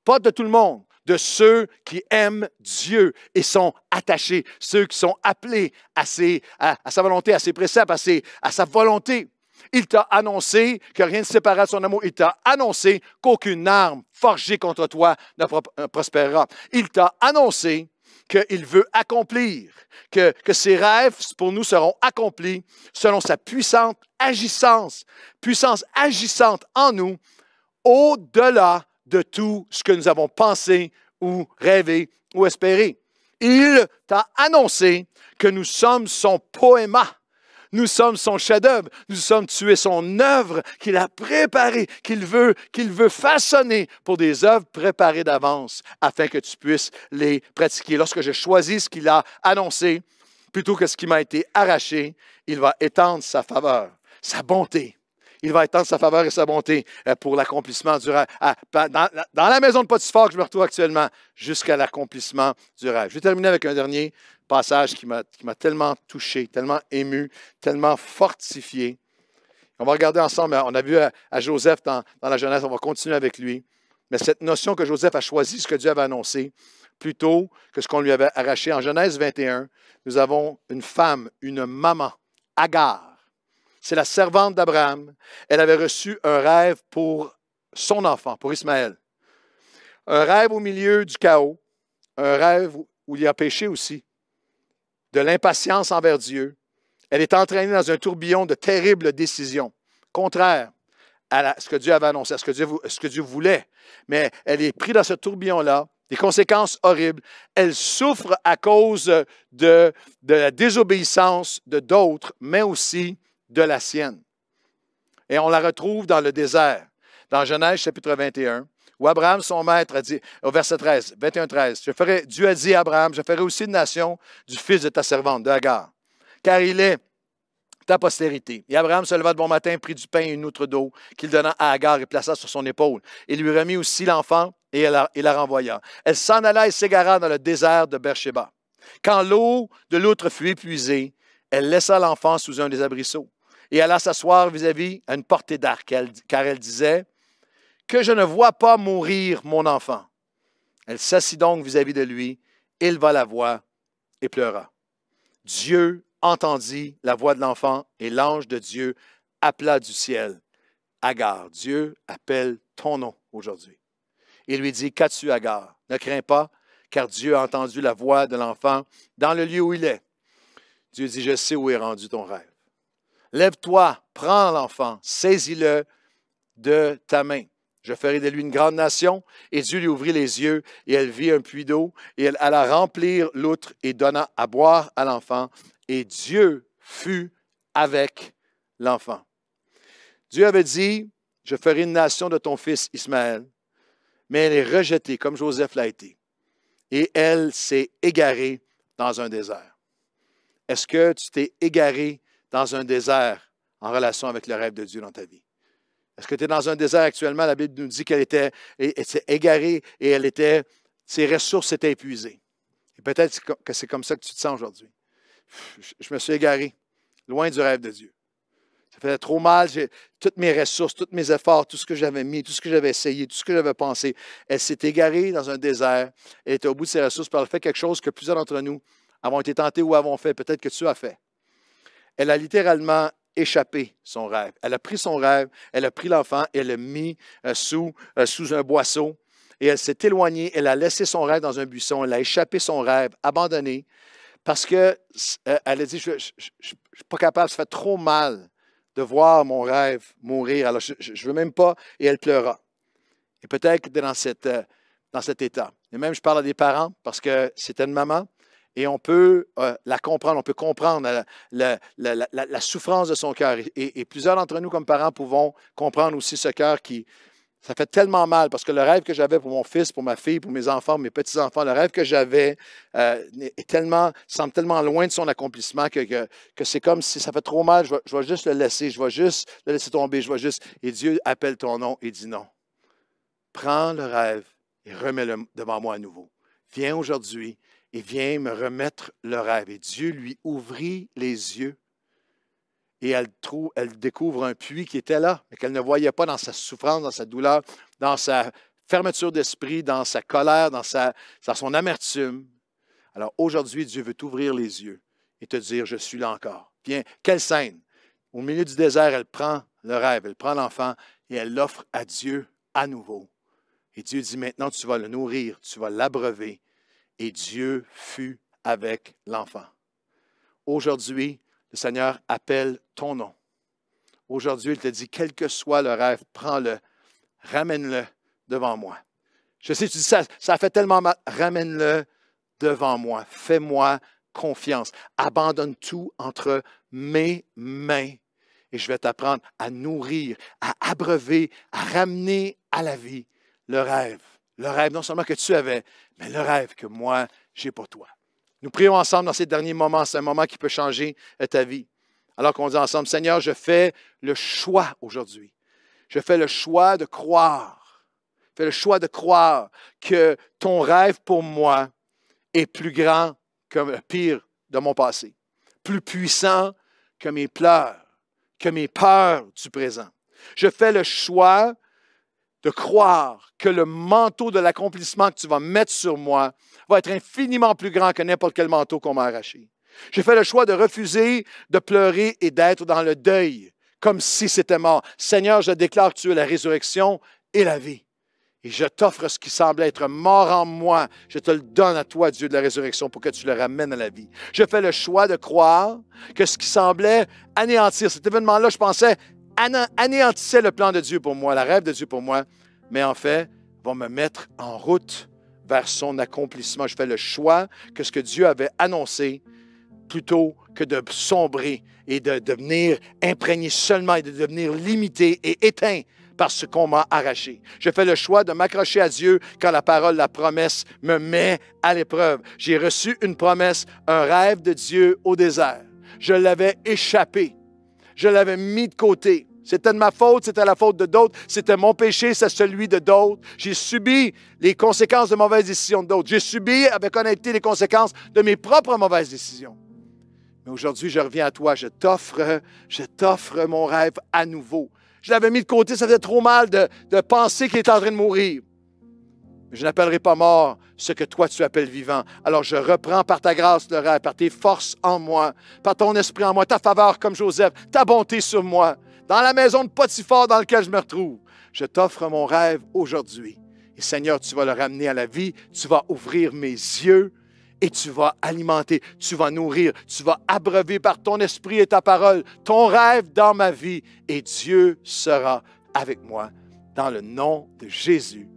pas de tout le monde, de ceux qui aiment Dieu et sont attachés, ceux qui sont appelés à sa volonté, à ses préceptes, à sa volonté. Il t'a annoncé que rien ne séparera de son amour. Il t'a annoncé qu'aucune arme forgée contre toi ne prospérera. Il t'a annoncé qu'il veut accomplir, que ses rêves pour nous seront accomplis selon sa puissance agissante en nous, au-delà de tout ce que nous avons pensé ou rêvé ou espéré. Il t'a annoncé que nous sommes son poéma. Nous sommes son chef-d'œuvre. Tu es son œuvre qu'il a préparée, qu'il veut façonner pour des œuvres préparées d'avance afin que tu puisses les pratiquer. Lorsque je choisis ce qu'il a annoncé plutôt que ce qui m'a été arraché, il va étendre sa faveur, sa bonté. Il va étendre sa faveur et sa bonté pour l'accomplissement du rêve. Dans la maison de Potiphar que je me retrouve actuellement, jusqu'à l'accomplissement du rêve. Je vais terminer avec un dernier passage qui m'a tellement touché, tellement ému, tellement fortifié. On va regarder ensemble, on a vu à Joseph dans la Genèse, on va continuer avec lui. Mais cette notion que Joseph a choisi ce que Dieu avait annoncé, plutôt que ce qu'on lui avait arraché. En Genèse 21, nous avons une femme, une maman, Agar. C'est la servante d'Abraham. Elle avait reçu un rêve pour son enfant, pour Ismaël. Un rêve au milieu du chaos, un rêve où il y a péché aussi. de l'impatience envers Dieu. Elle est entraînée dans un tourbillon de terribles décisions, contraires à ce que Dieu avait annoncé, à ce que Dieu voulait. Mais elle est prise dans ce tourbillon-là, des conséquences horribles. Elle souffre à cause de la désobéissance de d'autres, mais aussi de la sienne. Et on la retrouve dans le désert, dans Genèse chapitre 21, où Abraham, son maître, a dit, au verset 13, 21-13, Dieu a dit à Abraham, je ferai aussi une nation du fils de ta servante, de Hagar, car il est ta postérité. Et Abraham se leva de bon matin, prit du pain et une outre d'eau qu'il donna à Hagar et plaça sur son épaule. Il lui remit aussi l'enfant et il la renvoya. Elle s'en alla et s'égara dans le désert de Beersheba. Quand l'eau de l'outre fut épuisée, elle laissa l'enfant sous un des abrisseaux et alla s'asseoir vis-à-vis à une portée d'arc, car elle disait « Que je ne vois pas mourir mon enfant. » Elle s'assit donc vis-à-vis de lui, éleva la voix et pleura. Dieu entendit la voix de l'enfant et l'ange de Dieu appela du ciel Agar. Dieu appelle ton nom aujourd'hui. Il lui dit, qu'as-tu, Agar? Ne crains pas, car Dieu a entendu la voix de l'enfant dans le lieu où il est. Dieu dit, je sais où est rendu ton rêve. Lève-toi, prends l'enfant, saisis-le de ta main. Je ferai de lui une grande nation. Et Dieu lui ouvrit les yeux, et elle vit un puits d'eau, et elle alla remplir l'outre et donna à boire à l'enfant. Et Dieu fut avec l'enfant. Dieu avait dit, je ferai une nation de ton fils Ismaël, mais elle est rejetée comme Joseph l'a été. Et elle s'est égarée dans un désert. Est-ce que tu t'es égaré dans un désert en relation avec le rêve de Dieu dans ta vie? Est-ce que tu es dans un désert actuellement? La Bible nous dit qu'elle s'est égarée et ses ressources étaient épuisées. Et peut-être que c'est comme ça que tu te sens aujourd'hui. Je me suis égaré, loin du rêve de Dieu. Ça faisait trop mal, toutes mes ressources, tous mes efforts, tout ce que j'avais mis, tout ce que j'avais essayé, tout ce que j'avais pensé, elle s'est égarée dans un désert, elle était au bout de ses ressources, puis elle a fait quelque chose que plusieurs d'entre nous avons été tentés ou avons fait, peut-être que tu as fait. Elle a littéralement échappé son rêve. Elle a pris son rêve, elle a pris l'enfant, elle l'a mis sous un boisseau, et elle s'est éloignée, elle a laissé son rêve dans un buisson, elle a échappé son rêve, abandonné, parce qu'elle a dit, je ne suis pas capable, ça fait trop mal de voir mon rêve mourir, alors je ne veux même pas, et elle pleura. Et peut-être que tu es dans cet état. Et même, je parle à des parents, parce que c'était une maman, et on peut la comprendre, on peut comprendre la souffrance de son cœur. Et plusieurs d'entre nous, comme parents, pouvons comprendre aussi ce cœur qui... Ça fait tellement mal parce que le rêve que j'avais pour mon fils, pour ma fille, pour mes enfants, mes petits-enfants, le rêve que j'avais semble tellement loin de son accomplissement que c'est comme si ça fait trop mal, je vais juste le laisser, je vais juste le laisser tomber, Et Dieu appelle ton nom et dit non. Prends le rêve et remets-le devant moi à nouveau. Viens aujourd'hui et viens me remettre le rêve. Et Dieu lui ouvrit les yeux. Et elle découvre un puits qui était là, mais qu'elle ne voyait pas dans sa souffrance, dans sa douleur, dans sa fermeture d'esprit, dans sa colère, dans son amertume. Alors aujourd'hui, Dieu veut t'ouvrir les yeux et te dire, je suis là encore. Viens, quelle scène! Au milieu du désert, elle prend le rêve, elle prend l'enfant et elle l'offre à Dieu à nouveau. Et Dieu dit, maintenant tu vas le nourrir, tu vas l'abreuver. Et Dieu fut avec l'enfant. Aujourd'hui, le Seigneur appelle ton nom. Aujourd'hui, il te dit, quel que soit le rêve, prends-le, ramène-le devant moi. Je sais, tu dis, ça fait tellement mal, ramène-le devant moi. Fais-moi confiance. Abandonne tout entre mes mains et je vais t'apprendre à nourrir, à abreuver, à ramener à la vie le rêve. Le rêve non seulement que tu avais, mais le rêve que moi, j'ai pour toi. Nous prions ensemble dans ces derniers moments. C'est un moment qui peut changer ta vie. Alors qu'on dit ensemble, Seigneur, je fais le choix aujourd'hui. Je fais le choix de croire. Je fais le choix de croire que ton rêve pour moi est plus grand que le pire de mon passé. Plus puissant que mes pleurs, que mes peurs du présent. Je fais le choix de croire que le manteau de l'accomplissement que tu vas mettre sur moi va être infiniment plus grand que n'importe quel manteau qu'on m'a arraché. J'ai fait le choix de refuser de pleurer et d'être dans le deuil, comme si c'était mort. Seigneur, je déclare que tu es la résurrection et la vie. Et je t'offre ce qui semblait être mort en moi. Je te le donne à toi, Dieu de la résurrection, pour que tu le ramènes à la vie. Je fais le choix de croire que ce qui semblait anéantir, cet événement-là, je pensais, anéantissait le plan de Dieu pour moi, le rêve de Dieu pour moi, mais en fait, va me mettre en route vers son accomplissement. Je fais le choix que ce que Dieu avait annoncé, plutôt que de sombrer et de devenir imprégné seulement et de devenir limité et éteint par ce qu'on m'a arraché. Je fais le choix de m'accrocher à Dieu quand la parole, la promesse me met à l'épreuve. J'ai reçu une promesse, un rêve de Dieu au désert. Je l'avais échappé. Je l'avais mis de côté. C'était de ma faute, c'était la faute de d'autres, c'était mon péché, c'est celui de d'autres. J'ai subi les conséquences de mauvaises décisions d'autres. J'ai subi avec honnêteté les conséquences de mes propres mauvaises décisions. Mais aujourd'hui, je reviens à toi, je t'offre mon rêve à nouveau. Je l'avais mis de côté, ça faisait trop mal de penser qu'il est en train de mourir. Mais je n'appellerai pas mort ce que toi tu appelles vivant. Alors je reprends par ta grâce le rêve, par tes forces en moi, par ton esprit en moi, ta faveur comme Joseph, ta bonté sur moi, dans la maison de Potiphar dans laquelle je me retrouve. Je t'offre mon rêve aujourd'hui. Et Seigneur, tu vas le ramener à la vie, tu vas ouvrir mes yeux et tu vas alimenter, tu vas nourrir, tu vas abreuver par ton esprit et ta parole ton rêve dans ma vie. Et Dieu sera avec moi dans le nom de Jésus.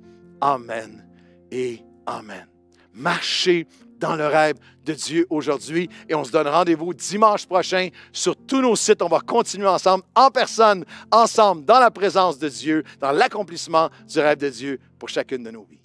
Amen et amen. Marchez dans le rêve de Dieu aujourd'hui et on se donne rendez-vous dimanche prochain sur tous nos sites. On va continuer ensemble, en personne, ensemble, dans la présence de Dieu, dans l'accomplissement du rêve de Dieu pour chacune de nos vies.